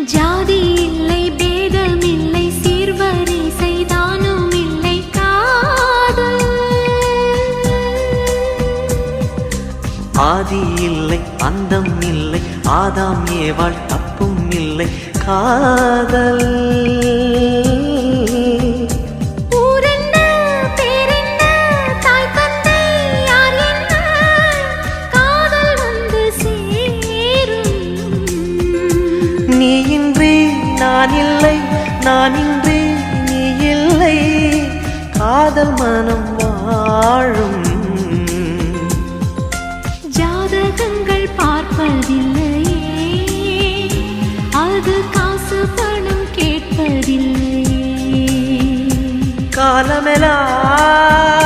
ஜாதி இல்லை பேதம் இல்லை சீர்வரிசை தானும் இல்லை காதல் ஆதி இல்லை அந்தம் இல்லை ஆதாம் ஏவாள் தப்பும் இல்லை காதல் நீ இன்றி நான் இல்லை நான் இன்றி நீ இல்லை காதல் மனம் வாழும் ஜாதகங்கள் பார்ப்பதில்லையே அது காசு பணம் கேட்பதில்லையே காலமெல்லாம்